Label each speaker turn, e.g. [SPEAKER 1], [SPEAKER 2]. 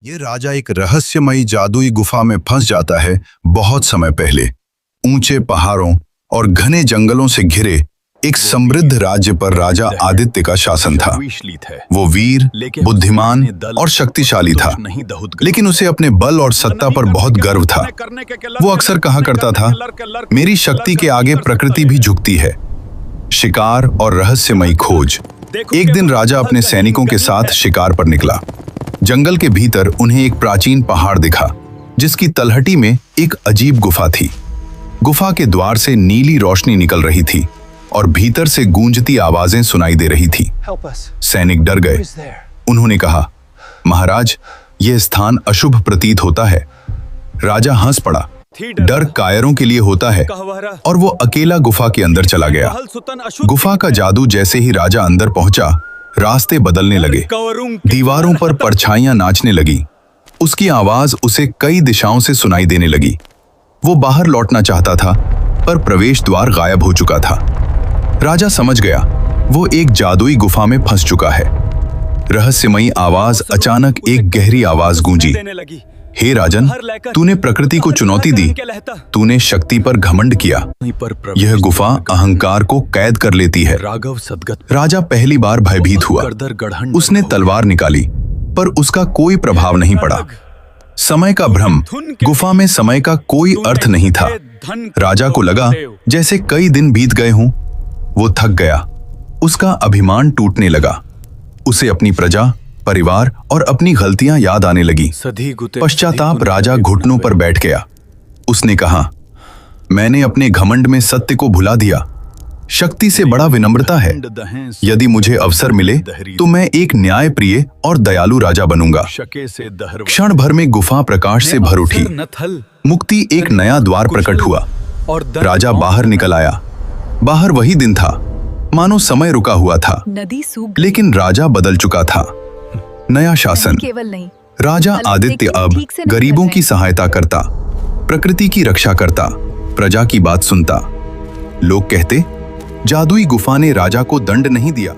[SPEAKER 1] ये राजा एक रहस्यमयी जादुई गुफा में फंस जाता है बहुत समय पहले। ऊंचे पहाड़ों और घने जंगलों से घिरे एक समृद्ध राज्य पर राजा आदित्य का शासन था। वो वीर, बुद्धिमान और शक्तिशाली था, लेकिन उसे अपने बल और सत्ता पर बहुत गर्व था। वो अक्सर कहा करता था, मेरी शक्ति के आगे प्रकृति भी झुकती है। शिकार और रहस्यमयी खोज। एक दिन राजा अपने सैनिकों के साथ शिकार पर निकला। जंगल के भीतर उन्हें एक प्राचीन पहाड़ दिखा, जिसकी तलहटी में एक अजीब गुफा थी। गुफा के द्वार से नीली रोशनी निकल रही थी और भीतर से गूंजती आवाजें सुनाई दे रही थी। सैनिक डर गए। उन्होंने कहा, महाराज, यह स्थान अशुभ प्रतीत होता है। राजा हंस पड़ा। डर कायरों के लिए होता है, और वो अकेला गुफा के अंदर चला गया। गुफा का जादू जैसे ही राजा अंदर पहुंचा, रास्ते बदलने लगे। दीवारों पर परछाइयां नाचने लगी। उसकी आवाज उसे कई दिशाओं से सुनाई देने लगी। वो बाहर लौटना चाहता था, पर प्रवेश द्वार गायब हो चुका था। राजा समझ गया, वो एक जादुई गुफा में फंस चुका है। रहस्यमयी आवाज अचानक एक गहरी आवाज गूंजी। हे राजन, तूने प्रकृति को चुनौती दी, तूने शक्ति पर घमंड किया। यह गुफा अहंकार को कैद कर लेती है। राजा पहली बार भयभीत हुआ। उसने तलवार निकाली, पर उसका कोई प्रभाव नहीं पड़ा। समय का भ्रम। गुफा में समय का कोई अर्थ नहीं था। राजा को लगा जैसे कई दिन बीत गए हों। वो थक गया। उसका अभिमान टूटने लगा। उसे अपनी प्रजा, परिवार और अपनी गलतियां याद आने लगी। पश्चाताप राजा घुटनों पर बैठ गया। उसने कहा, मैंने अपने घमंड में सत्य को भुला दिया। शक्ति से बड़ा विनम्रता है। यदि मुझे अवसर मिले तो मैं एक न्यायप्रिय और दयालु राजा बनूंगा। क्षण भर में गुफा प्रकाश से भर उठी। मुक्ति एक नया द्वार प्रकट हुआ। राजा बाहर निकल आया। बाहर वही दिन था, मानो समय रुका हुआ था, लेकिन राजा बदल चुका था। नया शासन। राजा आदित्य अब गरीबों की सहायता करता, प्रकृति की रक्षा करता, प्रजा की बात सुनता। लोग कहते, जादुई गुफा ने राजा को दंड नहीं दिया,